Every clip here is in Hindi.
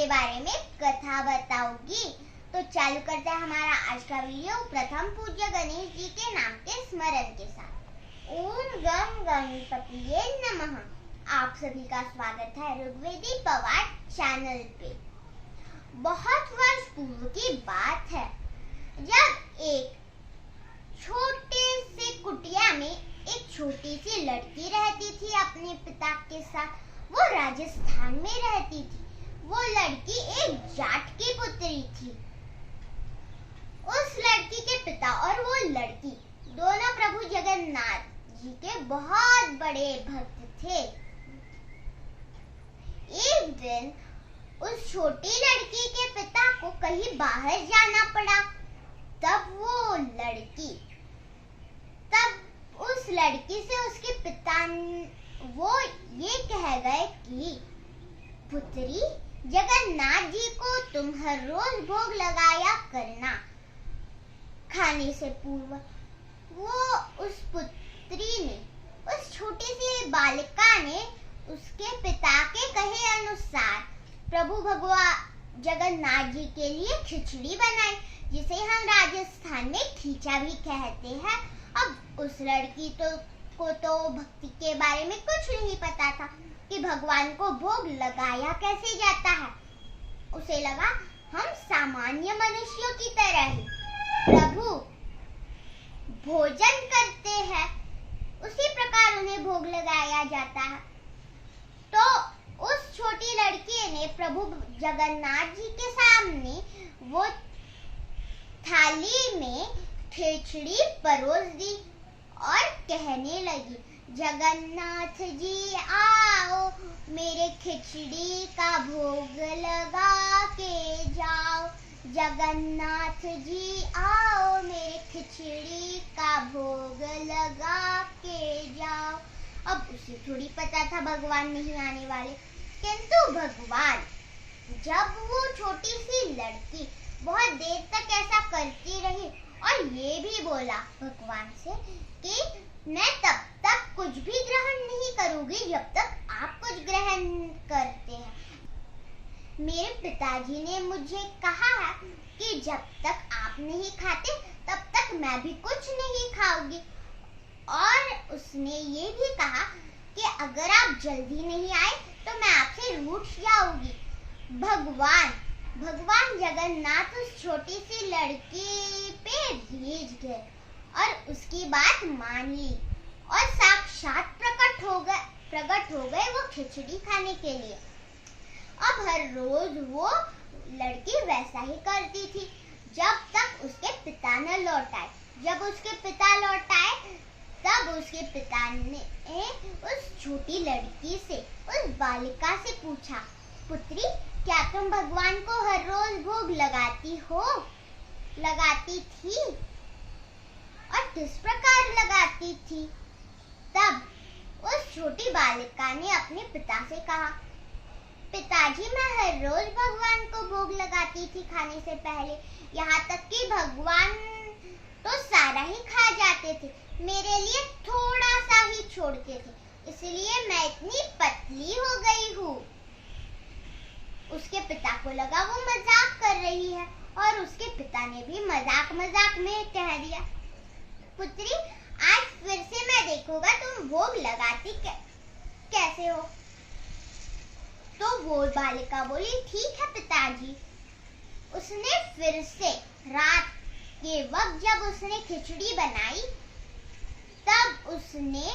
बारे में कथा बताऊंगी। तो चालू करते हैं हमारा आज का वीडियो प्रथम पूज्य गणेश जी के नाम के स्मरण के साथ। ओम गम गणपतिये नमः। आप सभी का स्वागत है ऋग्वेदी पवार चैनल पे। बहुत वर्ष पूर्व की बात है, जब एक छोटे से कुटिया में एक छोटी सी लड़की रहती थी अपने पिता के साथ। वो राजस्थान में रहती थी। वो लड़की एक जाट की पुत्री थी। उस लड़की के पिता और वो लड़की दोनों प्रभु जगन्नाथ जी के बहुत बड़े भक्त थे। एक दिन उस छोटी लड़की के पिता को कहीं बाहर जाना पड़ा। तब उस लड़की से उसके पिता वो ये कह गए कि पुत्री, जगन्नाथ जी को तुम हर रोज भोग लगाया करना खाने से पूर्व। वो उस पुत्री ने, उस छोटी सी बालिका ने उसके पिता के कहे अनुसार प्रभु भगवान जगन्नाथ जी के लिए खिचड़ी बनाई, जिसे हम राजस्थान में खींचा भी कहते हैं। अब उस लड़की को तो भक्ति के बारे में कुछ नहीं पता था कि भगवान को भोग लगाया कैसे जाता है। उसे लगा हम सामान्य मनुष्यों की तरह ही प्रभु भोजन करते हैं, उसी प्रकार उन्हें भोग लगाया जाता है। तो उस छोटी लड़की ने प्रभु जगन्नाथ जी के सामने वो थाली में खिचड़ी परोस दी और कहने लगी, जगन्नाथ जी आओ, मेरे खिचड़ी का भोग लगा के जाओ। जगन्नाथ जी आओ, मेरे खिचड़ी का भोग लगा के जाओ। अब उसे थोड़ी पता था भगवान नहीं आने वाले, किंतु भगवान, जब वो छोटी सी लड़की बहुत देर तक ऐसा करती रही और ये भी बोला भगवान से कि मैं तब तक कुछ भी ग्रहण नहीं करूंगी जब तक आप कुछ ग्रहण करते हैं। मेरे पिताजी ने मुझे कहा है कि जब तक आप नहीं खाते तब तक मैं भी कुछ नहीं खाऊंगी। और उसने ये भी कहा कि अगर आप जल्दी नहीं आए तो मैं आपसे रूठ जाऊंगी। भगवान जगन्नाथ उस छोटी सी लड़की पे रीझ गए और उसकी बात मान ली और साक्षात प्रकट हो गए वो खिचड़ी खाने के लिए। अब हर रोज वो लड़की वैसा ही करती थी जब तक उसके पिता न लौट आए। जब उसके पिता लौट आए तब उसके पिता ने उस छोटी लड़की से, उस बालिका से पूछा, पुत्री, क्या तुम भगवान को हर रोज भोग लगाती थी और किस प्रकार लगाती थी? तब उस छोटी बालिका ने अपने पिता से कहा, पिताजी, मैं हर रोज भगवान को भोग लगाती थी खाने से पहले। यहाँ तक कि भगवान तो सारा ही खा जाते थे, मेरे लिए थोड़ा सा ही छोड़ते थे, इसलिए मैं इतनी पतली हो गई हूँ। उसके पिता को लगा वो मजाक कर रही है और उसके पिता ने भी मजाक में कह दिया, पुत्री, आज फिर से मैं देखूंगा तुम भोग लगाती कैसे हो। तो वो बालिका बोली, ठीक है पिताजी। उसने फिर से रात के वक्त जब उसने खिचड़ी बनाई तब उसने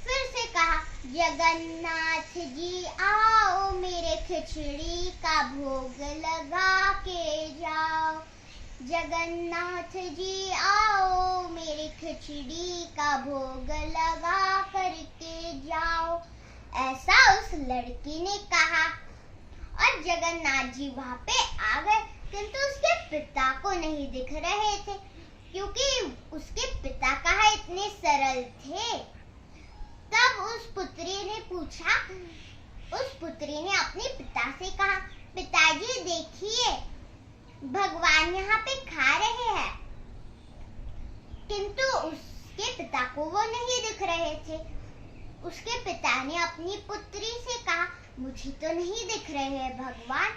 फिर से कहा, जगन्नाथ जी आओ, मेरे खिचड़ी का भोग लगा के जाओ। जगन्नाथ जी आओ, मेरे खिचड़ी का भोग लगा करके जाओ। ऐसा उस लड़की ने कहा और जगन्नाथ जी वहां पे आ गए, किंतु उसके पिता को नहीं दिख रहे थे क्योंकि उसके पिता कहाँ इतने सरल थे। तब उस पुत्री ने अपने पिता से कहा, पिताजी देखिए, भगवान यहाँ पे खा रहे हैं, किंतु उसके पिता को वो नहीं दिख रहे थे। उसके पिता ने अपनी पुत्री से कहा, मुझे तो नहीं दिख रहे हैं भगवान,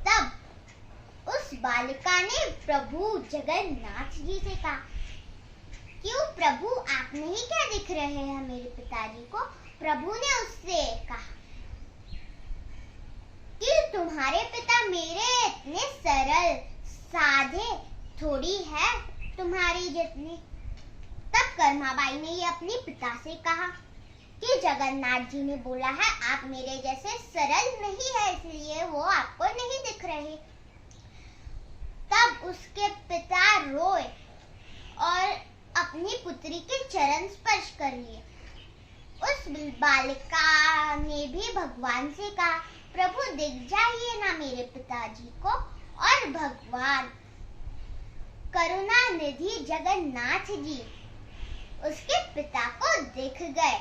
तब उस बालिका ने प्रभु जगन्नाथ जी से कहा, क्यों प्रभु, आप नहीं क्या दिख रहे हैं मेरे पिताजी को? प्रभु ने उससे कहा कि तुम्हारे पिता मेरे इतने सरल साधे थोड़ी है तुम्हारी जितनी। तब कर्माबाई ने ये अपने पिता से कहा कि जगन्नाथ जी ने बोला है आप मेरे जैसे सरल नहीं है, इसलिए वो आपको नहीं दिख रहे। तब उसके पिता रोए और अपनी पुत्री के चरण स्पर्श कर लिए। उस बालिका ने भी भगवान से कहा, प्रभु दिख जाइए ना मेरे पिताजी को। और भगवान करुणा निधि जगन्नाथ जी उसके पिता को दिख गए,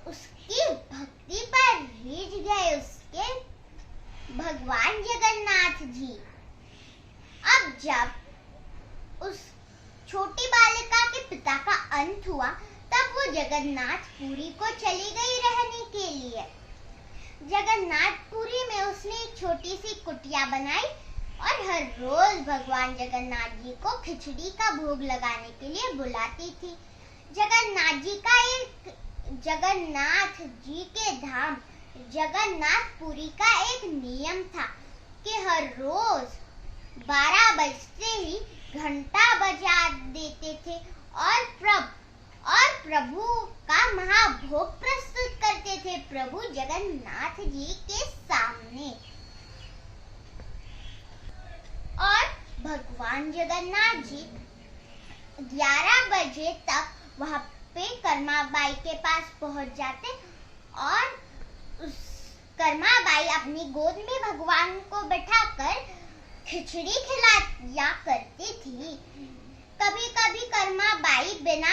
उसकी भक्ति पर रीझ गए उसके भगवान जगन्नाथ जी। अब जब उस छोटी बालिका के पिता का अंत हुआ, तब वो जगन्नाथपुरी को चली गई रहने के लिए। जगन्नाथपुरी में उसने एक छोटी सी कुटिया बनाई और हर रोज भगवान जगन्नाथ जी को खिचड़ी का भोग लगाने के लिए बुलाती थी। जगन्नाथ जी के धाम जगन्नाथपुरी का एक नियम था कि हर रोज 12 बजते ही घंटा बजा देते थे और प्रभु का महाभोग प्रस्तुत करते थे प्रभु जगन्नाथ जी के सामने। और भगवान जगन्नाथ जी 11 बजे तक वहां पे कर्माबाई के पास पहुंच जाते और उस कर्माबाई अपनी गोद में भगवान को बैठाकर खिचड़ी खिलाया करती थी। कभी कभी कर्माबाई बिना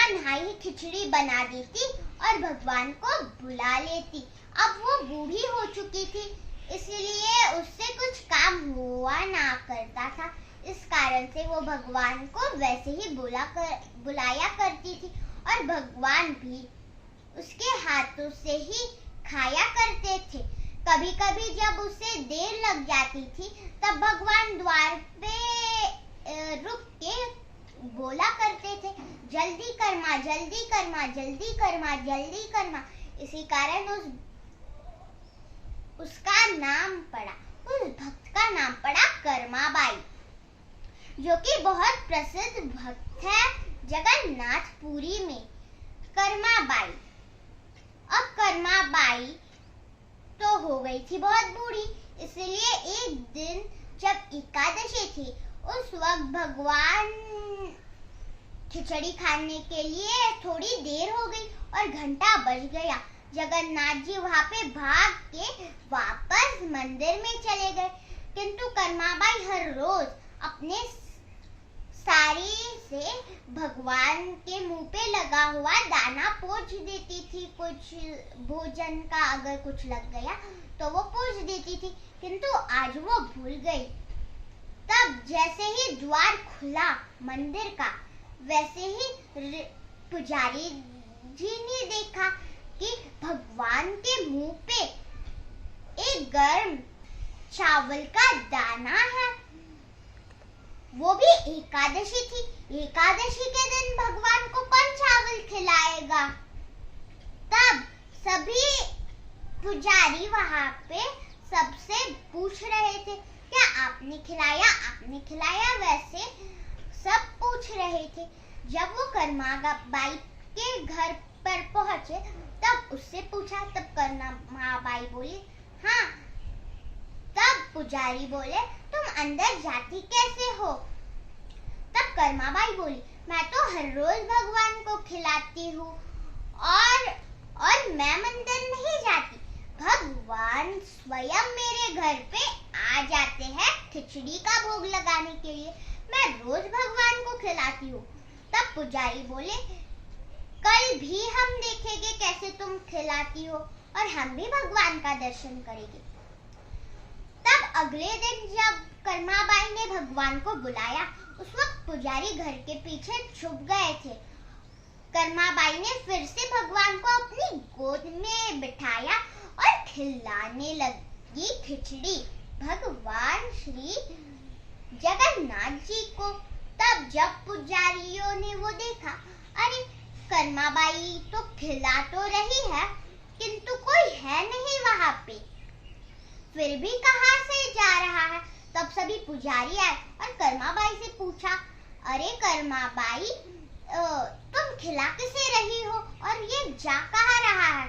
नहाए ही खिचड़ी बना देती और भगवान को बुला लेती। अब वो बूढ़ी हो चुकी थी, इसलिए उससे कुछ काम हुआ ना करता था। इस कारण से वो भगवान को वैसे ही बुलाया करती थी और भगवान भी उसके हाथों से ही खाया करते थे। कभी कभी जब उसे देर लग जाती थी, तब भगवान द्वार पे रुक के बोला करते थे, जल्दी कर्मा, जल्दी कर्मा, जल्दी कर्मा, जल्दी कर्मा। इसी कारण उसका नाम पड़ा, उस भक्त का नाम पड़ा कर्माबाई, जो कि बहुत प्रसिद्ध भक्त है जगन्नाथपुरी में। कर्माबाई, अब कर्माबाई तो हो गई थी बहुत बूढ़ी, इसलिए एक दिन जब एकादशी थी, उस वक्त भगवान खिचड़ी खाने के लिए थोड़ी देर हो गई और घंटा बज गया। जगन्नाथ जी वहां पे भाग के वापस मंदिर में चले गए, किंतु कर्माबाई हर रोज अपने साड़ी से भगवान के मुंह पे लगा हुआ दाना पोंछ देती थी। कुछ भोजन का अगर कुछ लग गया तो वो पोंछ देती थी, किंतु आज वो भूल गई। तब जैसे ही द्वार खुला मंदिर का, वैसे ही पुजारी जी ने देखा कि भगवान के मुंह पे एक गर्म चावल का दाना है। वो भी एकादशी थी। एकादशी के दिन भगवान को कौन चावल खिलाएगा? तब सभी पुजारी वहां पे सबसे पूछ रहे थे, क्या आपने खिलाया, आपने खिलाया? वैसे सब पूछ रहे थे। जब वो कर्माबाई के घर पर पहुंचे, तब उससे पूछा, तब कर्माबाई बोली हाँ। तब पुजारी बोले, तुम अंदर जाती कैसे हो? तब कर्माबाई बोली, मैं तो हर रोज भगवान को खिलाती हूँ और मैं मंदिर नहीं जाती। भगवान स्वयं मेरे घर पे आ जाते हैं खिचड़ी का भोग लगाने के लिए, मैं रोज भगवान को खिलाती हूँ। तब पुजारी बोले, कल भी हम देखेंगे कैसे तुम खिलाती हो और हम भी भगवान का दर्शन करेंगे। तब अगले दिन जब कर्माबाई ने भगवान को बुलाया, उस वक्त पुजारी घर के पीछे छुप गए थे। कर्माबाई ने फिर से भगवान को अपनी गोद में बिठाया और खिलाने लगी खिचड़ी भगवान श्री जगन्नाथ जी को। तब जब पुजारियों ने वो देखा, अरे कर्माबाई तो खिला तो रही है किंतु कोई है नहीं वहां पे, फिर भी कहां से जा रहा है। तब सभी पुजारी आए और कर्माबाई से पूछा, अरे कर्माबाई तुम खिला किसे रही हो और ये जा कहां रहा है।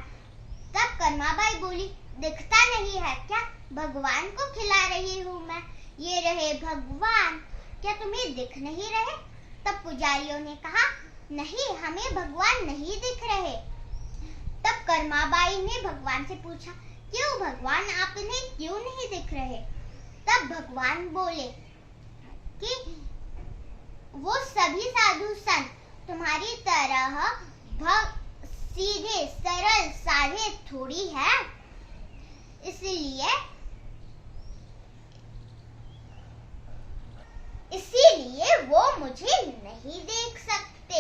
तब कर्माबाई बोली, दिखता नहीं है क्या, भगवान को खिला रही हूँ मैं, ये रहे भगवान, क्या तुम्हें दिख नहीं रहे। तब पुजारियों ने कहा, नहीं हमें भगवान नहीं दिख रहे। तब कर्माबाई ने भगवान से पूछा, क्यों भगवान आप इन्हें क्यों नहीं दिख रहे। तब भगवान बोले कि वो सभी साधु संत तुम्हारी तरह सीधे सरल साधे थोड़ी है, इसीलिए वो मुझे नहीं देख सकते,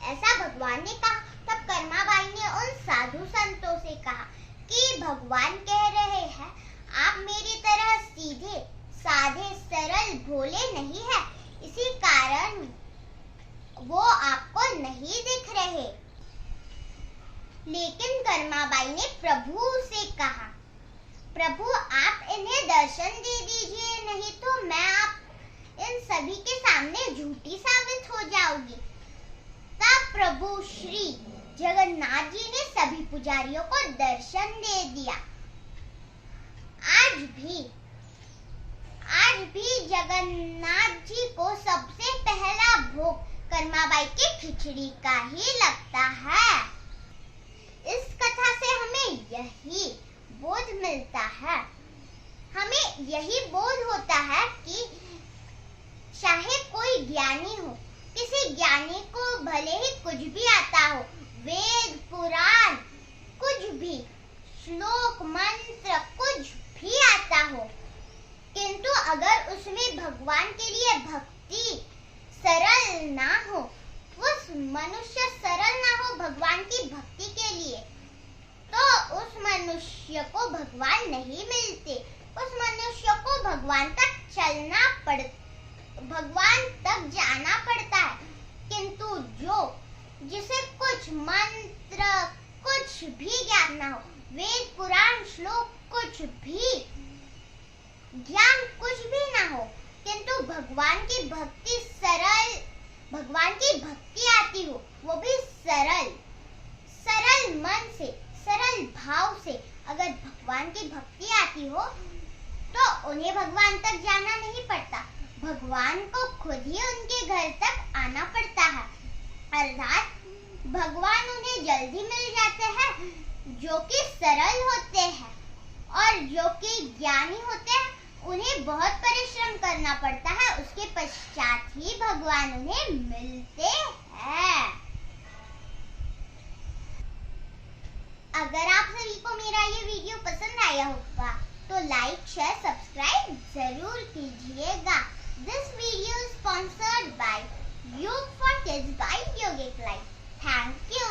ऐसा भगवान ने कहा। तब कर्माबाई ने उन साधु संतों से कहा कि भगवान कह रहे हैं आप मेरी तरह सीधे साधे सरल भोले नहीं है, इसी कारण वो आपको नहीं दिख रहे। लेकिन कर्माबाई ने प्रभु से कहा, प्रभु आप इन्हें दर्शन दे दीजिए, नहीं तो मैं आप इन सभी के सामने झूठी साबित हो जाऊंगी। तब प्रभु श्री जगन्नाथ जी ने सभी पुजारियों को दर्शन दे दिया। आज भी जगन्नाथ जी को सबसे पहला भोग कर्माबाई की खिचड़ी का ही लगता है। इस कथा से हमें यही बोध मिलता है, हमें यही बोध होता है कि चाहे कोई ज्ञानी हो, किसी ज्ञानी को भले ही कुछ भी आता हो, वेद पुराण कुछ भी, श्लोक मंत्र कुछ भी आता हो, किंतु अगर उसमें भगवान के लिए भक्ति सरल ना हो, उस मनुष्य सरल ना हो भगवान की भक्ति के लिए, तो उस मनुष्य को भगवान नहीं मिलते। उस मनुष्य को भगवान तक जाना पड़ता है। किंतु जिसे कुछ मंत्र कुछ भी ज्ञान ना हो, वेद पुराण श्लोक कुछ भी ज्ञान कुछ भी ना हो, किंतु भगवान की भक्ति आती हो, वो भी सरल मन से, सरल भाव से अगर भगवान की भक्ति आती हो तो उन्हें भगवान तक जाना नहीं पड़ता, भगवान को खुद ही उनके घर तक आना पड़ता है। अर्थात भगवान उन्हें जल्दी मिल जाते हैं जो कि सरल होते हैं, और जो कि ज्ञानी होते हैं उन्हें बहुत परिश्रम करना पड़ता है, उसके पश्चात ही भगवान उन्हें मिलते हैं। अगर आप सभी को मेरा ये वीडियो पसंद आया होगा तो लाइक शेयर सब्सक्राइब जरूर कीजिएगा। This video is sponsored by Yoga for Kids by Yogic Life. Thank you.